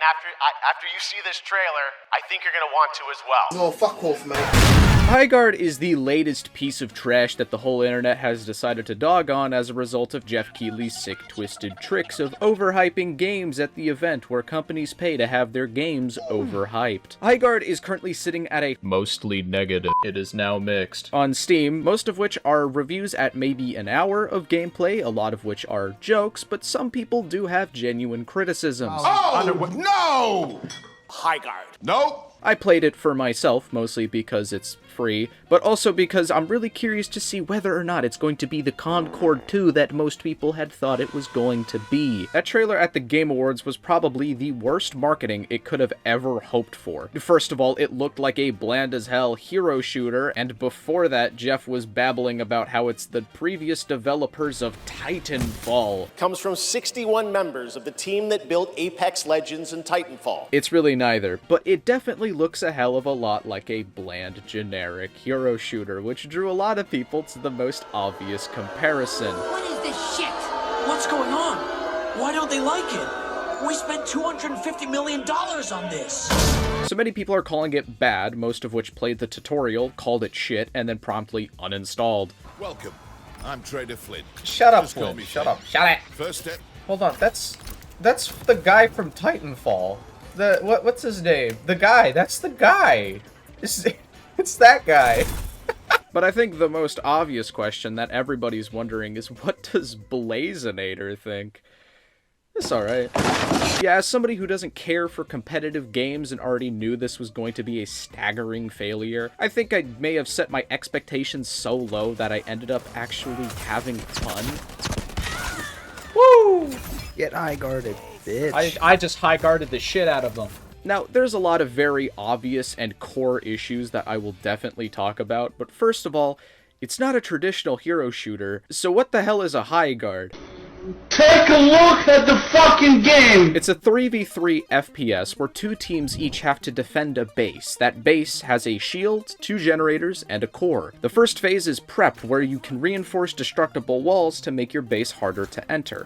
after you see this trailer, I think you're gonna want to as well. Oh, fuck off, mate. Highguard is the latest piece of trash that the whole internet has decided to dog on as a result of Jeff Keighley's sick, twisted tricks of overhyping games at the event where companies pay to have their games overhyped. Highguard is currently sitting at a mostly negative, it is now mixed, on Steam, most of which are reviews at maybe an hour of gameplay, a lot of which are jokes, but some people do have genuine criticisms. Oh, no! Highguard. Nope. I played it for myself, mostly because it's free, but also because I'm really curious to see whether or not it's going to be the Concord 2 that most people had thought it was going to be. That trailer at the Game Awards was probably the worst marketing it could have ever hoped for. First of all, it looked like a bland-as-hell hero shooter, and before that, Jeff was babbling about how it's the previous developers of Titanfall. Comes from 61 members of the team that built Apex Legends and Titanfall. It's really neither, but it definitely looks a hell of a lot like a bland, generic hero shooter, which drew a lot of people to the most obvious comparison. What is this shit? What's going on? Why don't they like it? We spent $250 million on this. So many people are calling it bad, most of which played the tutorial, called it shit, and then promptly uninstalled. Welcome. I'm Trader Flint. Shut up, Just call Flint. me Shut Flint. up. Shut it. First step. Hold on. That's the guy from Titanfall. What's his name? The guy. That's the guy. It's that guy. But I think the most obvious question that everybody's wondering is, what does Blazinator think? It's alright. Yeah, as somebody who doesn't care for competitive games and already knew this was going to be a staggering failure, I think I may have set my expectations so low that I ended up actually having fun. Woo! Get high guarded, bitch. I just high guarded the shit out of them. Now, there's a lot of very obvious and core issues that I will definitely talk about, but first of all, it's not a traditional hero shooter, so what the hell is a Highguard? Take a look at the fucking game! It's a 3v3 FPS where two teams each have to defend a base. That base has a shield, 2 generators, and a core. The first phase is prep, where you can reinforce destructible walls to make your base harder to enter.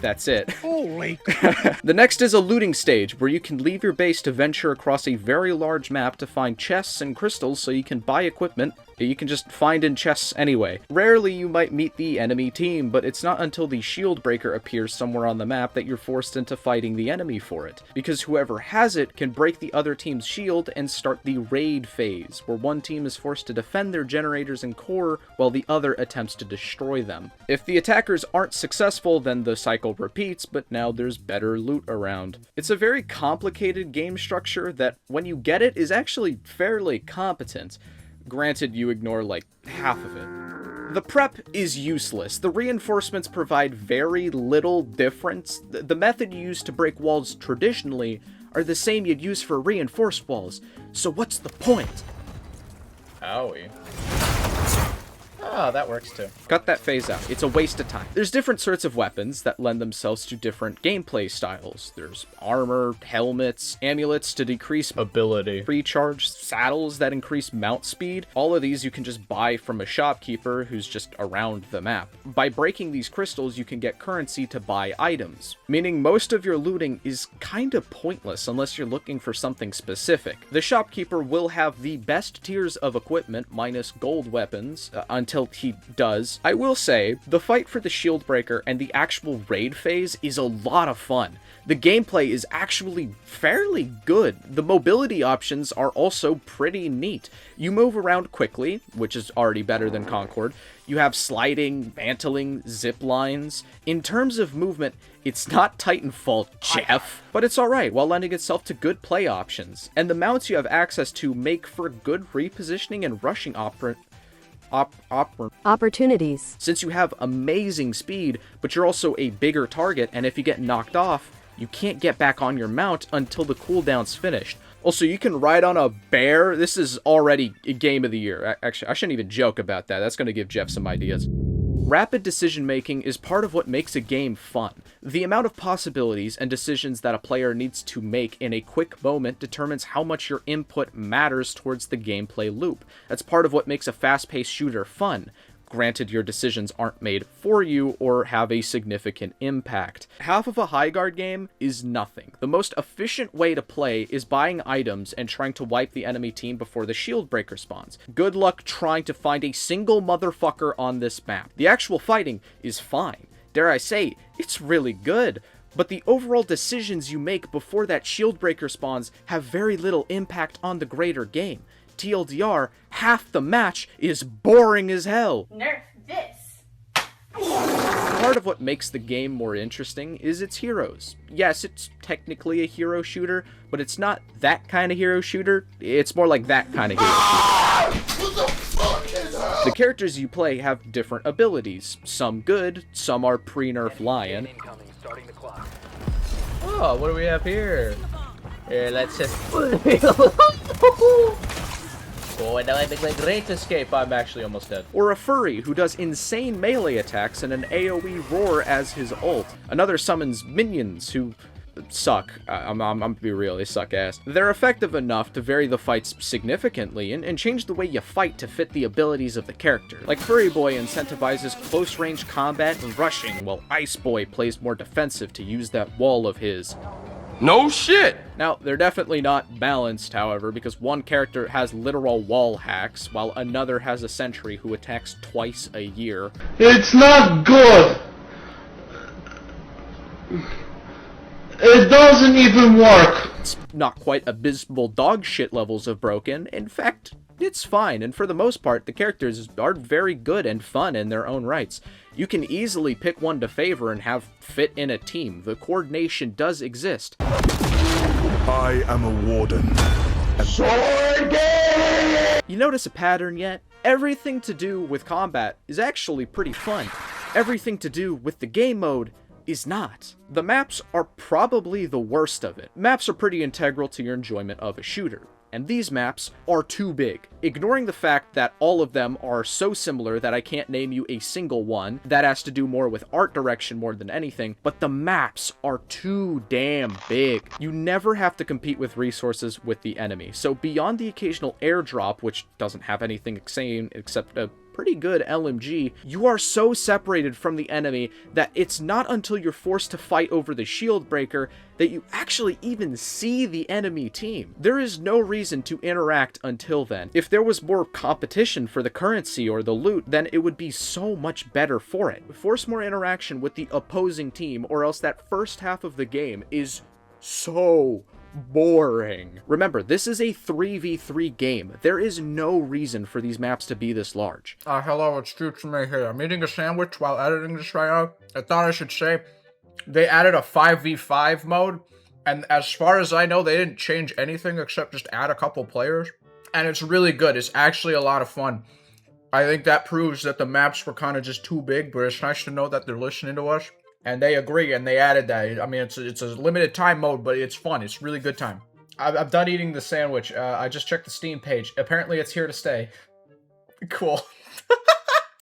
That's it. Holy. The next is a looting stage, where you can leave your base to venture across a very large map to find chests and crystals so you can buy equipment that you can just find in chests anyway. Rarely you might meet the enemy team, but it's not until the shield breaker appears somewhere on the map that you're forced into fighting the enemy for it, because whoever has it can break the other team's shield and start the raid phase, where one team is forced to defend their generators and core while the other attempts to destroy them. If the attackers aren't successful, then the cycle repeats, but now there's better loot around. It's a very complicated game structure that, when you get it, is actually fairly competent. Granted, you ignore like half of it. The prep is useless. The reinforcements provide very little difference. The method you use to break walls traditionally are the same you'd use for reinforced walls. So what's the point? Owie. Oh, that works too. Cut that phase out. It's a waste of time. There's different sorts of weapons that lend themselves to different gameplay styles. There's armor, helmets, amulets to decrease Ability. recharge, saddles that increase mount speed. All of these you can just buy from a shopkeeper who's just around the map. By breaking these crystals, you can get currency to buy items, meaning most of your looting is kinda pointless unless you're looking for something specific. The shopkeeper will have the best tiers of equipment minus gold weapons until he does. I will say, the fight for the shield breaker and the actual raid phase is a lot of fun. The gameplay is actually fairly good. The mobility options are also pretty neat. You move around quickly, which is already better than Concord. You have sliding, mantling, zip lines. In terms of movement, it's not Titanfall, Jeff, but it's alright while lending itself to good play options. And the mounts you have access to make for good repositioning and rushing opportunities. Since you have amazing speed, but you're also a bigger target, and if you get knocked off, you can't get back on your mount until the cooldown's finished. Also, you can ride on a bear. This is already a game of the year. Actually, I shouldn't even joke about that. That's going to give Jeff some ideas. Rapid decision-making is part of what makes a game fun. The amount of possibilities and decisions that a player needs to make in a quick moment determines how much your input matters towards the gameplay loop. That's part of what makes a fast-paced shooter fun. Granted, your decisions aren't made for you or have a significant impact. Half of a Highguard game is nothing. The most efficient way to play is buying items and trying to wipe the enemy team before the shield breaker spawns. Good luck trying to find a single motherfucker on this map. The actual fighting is fine. Dare I say, it's really good. But the overall decisions you make before that shield breaker spawns have very little impact on the greater game. TLDR, half the match is boring as hell. Nerf this. Part of what makes the game more interesting is its heroes. Yes, it's technically a hero shooter, but it's not that kind of hero shooter. It's more like that kind of hero shooter. The characters you play have different abilities. Some good, some are pre-nerf lion. Oh, what do we have here? Here, let's just... Oh, and now I make my great escape. I'm actually almost dead. Or a furry who does insane melee attacks and an AoE roar as his ult. Another summons minions who suck. I'm gonna be real, they suck ass. They're effective enough to vary the fights significantly and change the way you fight to fit the abilities of the character. Like Furry Boy incentivizes close range combat and rushing, while Ice Boy plays more defensive to use that wall of his. No shit! Now, they're definitely not balanced, however, because one character has literal wall hacks, while another has a sentry who attacks twice a year. It's not good! It doesn't even work! It's not quite abysmal dog shit levels of broken. In fact, it's fine, and for the most part, the characters are very good and fun in their own rights. You can easily pick one to favor and have fit in a team. The coordination does exist. I am a warden. You notice a pattern yet? Everything to do with combat is actually pretty fun. Everything to do with the game mode is not. The maps are probably the worst of it. Maps are pretty integral to your enjoyment of a shooter, and these maps are too big. Ignoring the fact that all of them are so similar that I can't name you a single one, that has to do more with art direction more than anything, but the maps are too damn big. You never have to compete with resources with the enemy, so beyond the occasional airdrop, which doesn't have anything insane except a pretty good LMG, you are so separated from the enemy that it's not until you're forced to fight over the shield breaker that you actually even see the enemy team. There is no reason to interact until then. If there was more competition for the currency or the loot, then it would be so much better for it. Force more interaction with the opposing team, or else that first half of the game is so boring. Remember, this is a 3v3 game. There is no reason for these maps to be this large. Hello, it's Jutsumi here. I'm eating a sandwich while editing this right now. I thought I should say, they added a 5v5 mode, and as far as I know, they didn't change anything except just add a couple players. And it's really good. It's actually a lot of fun. I think that proves that the maps were kind of just too big, but it's nice to know that they're listening to us. And they agree, and they added that. I mean, it's a limited time mode, but it's fun. It's really good time. I'm done eating the sandwich. I just checked the Steam page. Apparently, it's here to stay. Cool.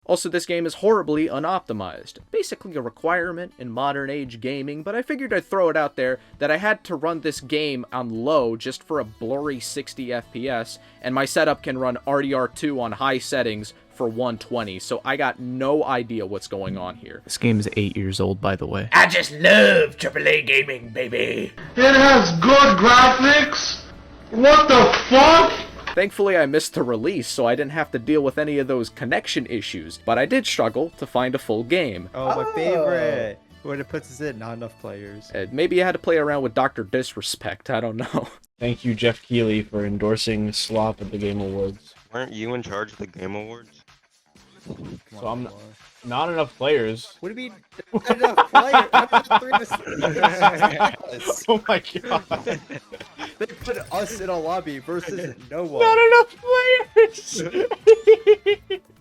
Also, this game is horribly unoptimized. Basically a requirement in modern age gaming, but I figured I'd throw it out there that I had to run this game on low just for a blurry 60 FPS, and my setup can run RDR2 on high settings for 120, so I got no idea what's going on here. This game is 8 years old, by the way. I just love AAA gaming, baby. It has good graphics? What the fuck? Thankfully, I missed the release, so I didn't have to deal with any of those connection issues, but I did struggle to find a full game. Oh, my favorite! When it puts us in, not enough players. Maybe I had to play around with Dr. Disrespect, I don't know. Thank you, Jeff Keighley, for endorsing Slop at the Game Awards. Weren't you in charge of the Game Awards? So I'm not enough players. What do you mean, not enough players? Oh my god. They put us in a lobby versus no one. Not enough players!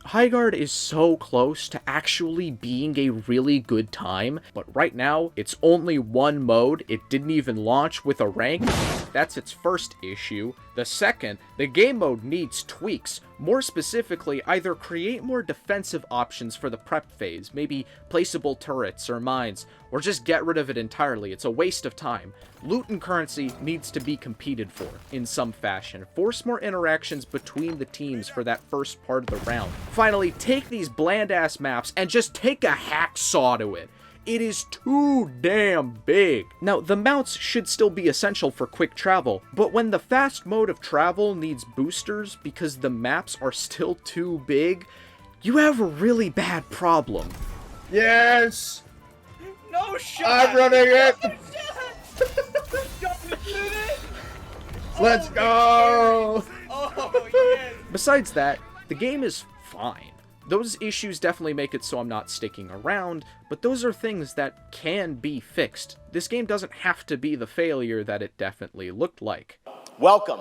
Highguard is so close to actually being a really good time, but right now, it's only one mode, it didn't even launch with a rank. That's its first issue. The second, the game mode needs tweaks. More specifically, either create more defensive options for the prep phase, maybe placeable turrets or mines, or just get rid of it entirely. It's a waste of time. Loot and currency needs to be competed for in some fashion. Force more interactions between the teams for that first part of the round. Finally, take these bland-ass maps and just take a hacksaw to it. It is too damn big. Now, the mounts should still be essential for quick travel, but when the fast mode of travel needs boosters because the maps are still too big, you have a really bad problem. Yes! No shot! I'm running it! Let's go! Oh, yes! Besides that, the game is fine. Those issues definitely make it so I'm not sticking around, but those are things that can be fixed. This game doesn't have to be the failure that it definitely looked like. Welcome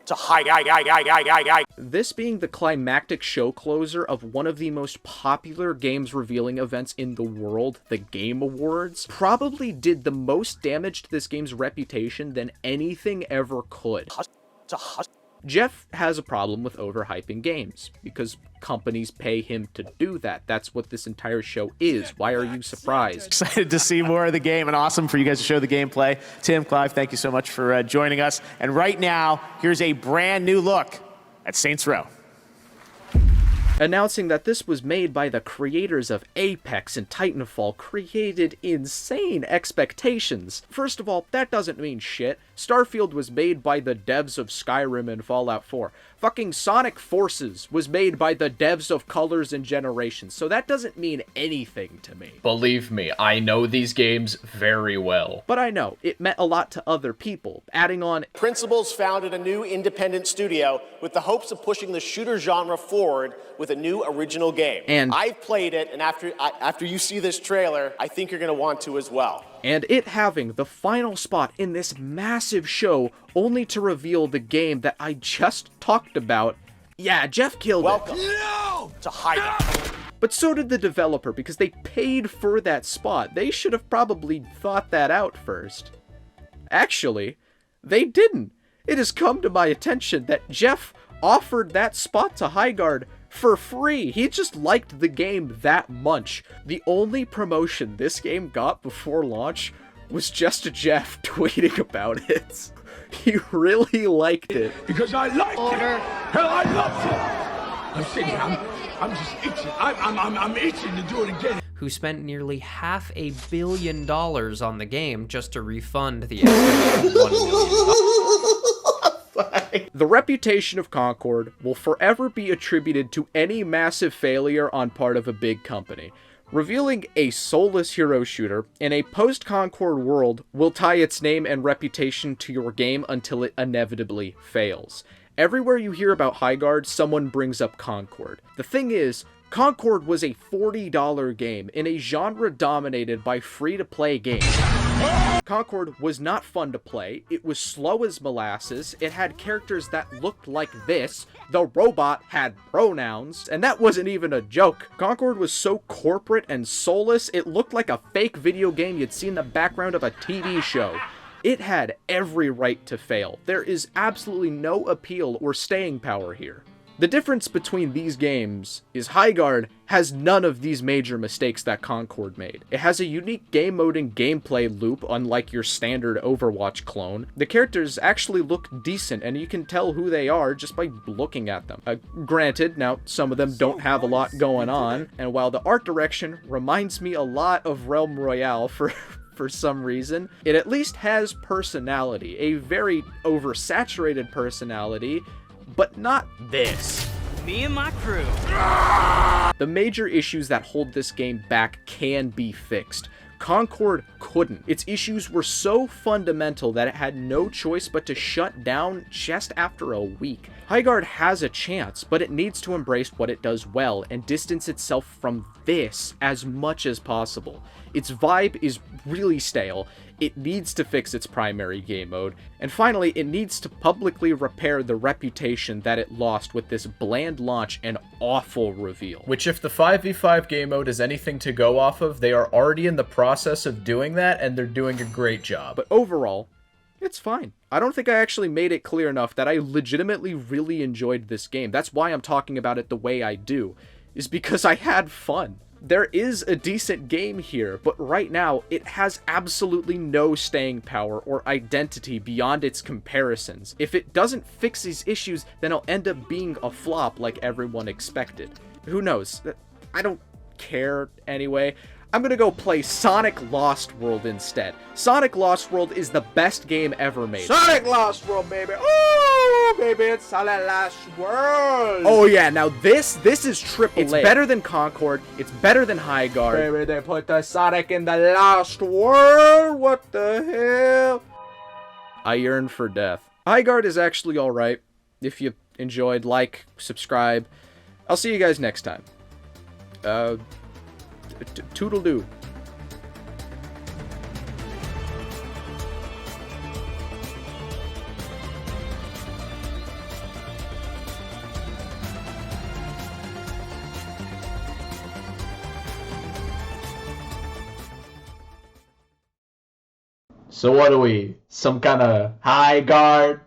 to Highguard. This being the climactic show closer of one of the most popular games revealing events in the world, the Game Awards, probably did the most damage to this game's reputation than anything ever could. Jeff has a problem with overhyping games, because companies pay him to do that. That's what this entire show is. Why are you surprised? Excited to see more of the game, and awesome for you guys to show the gameplay. Tim, Clive, thank you so much for joining us. And right now, here's a brand new look at Saints Row. Announcing that this was made by the creators of Apex and Titanfall created insane expectations. First of all, that doesn't mean shit. Starfield was made by the devs of Skyrim and Fallout 4. Fucking Sonic Forces was made by the devs of Colors and Generations, so that doesn't mean anything to me. Believe me, I know these games very well. But I know, it meant a lot to other people. Adding on, Principals founded a new independent studio with the hopes of pushing the shooter genre forward with a new original game. And I've played it, and after you see this trailer, I think you're going to want to as well. And it having the final spot in this massive show, only to reveal the game that I just talked about. Yeah, Jeff killed Welcome it. to Highguard. But so did the developer, because they paid for that spot. They should have probably thought that out first. Actually, they didn't. It has come to my attention that Jeff offered that spot to Highguard for free. He just liked the game that much. The only promotion this game got before launch was just Jeff tweeting about it. He really liked it. Because I like it. Hell, I love it. I'm sitting. I'm just itching. I'm itching to do it again. Who spent nearly $500 million on the game just to refund the estimated $1 million. The reputation of Concord will forever be attributed to any massive failure on part of a big company. Revealing a soulless hero shooter in a post-Concord world will tie its name and reputation to your game until it inevitably fails. Everywhere you hear about Highguard, someone brings up Concord. The thing is, Concord was a $40 game in a genre dominated by free-to-play games. Concord was not fun to play, it was slow as molasses, it had characters that looked like this, the robot had pronouns, and that wasn't even a joke. Concord was so corporate and soulless, it looked like a fake video game you'd see in the background of a TV show. It had every right to fail. There is absolutely no appeal or staying power here. The difference between these games is Highguard has none of these major mistakes that Concord made. It has a unique game mode and gameplay loop unlike your standard Overwatch clone. The characters actually look decent and you can tell who they are just by looking at them. Granted, now some of them don't have a lot going on, and while the art direction reminds me a lot of Realm Royale for some reason, it at least has personality, a very oversaturated personality, but not this. Me and my crew. The major issues that hold this game back can be fixed. Concord couldn't. Its issues were so fundamental that it had no choice but to shut down just after a week. Highguard has a chance, but it needs to embrace what it does well and distance itself from this as much as possible. Its vibe is really stale. It needs to fix its primary game mode, and finally, it needs to publicly repair the reputation that it lost with this bland launch and awful reveal. Which, if the 5v5 game mode is anything to go off of, they are already in the process of doing that, and they're doing a great job. But overall, It's fine. I don't think I actually made it clear enough that I legitimately really enjoyed this game. That's why I'm talking about it the way I do, is because I had fun. There is a decent game here, but right now, it has absolutely no staying power or identity beyond its comparisons. If it doesn't fix these issues, then it'll end up being a flop like everyone expected. Who knows? I don't care anyway. I'm gonna go play Sonic Lost World instead. Sonic Lost World is the best game ever made. Sonic Lost World, baby. Oh, baby, it's Sonic Lost World. Oh yeah, now this is triple A. It's better than Concord. It's better than Highguard. Baby, they put the Sonic in the Lost World. What the hell? I yearn for death. Highguard is actually alright. If you enjoyed, like, subscribe. I'll see you guys next time. Toodle-doo. So what are we? Some kind of high guard?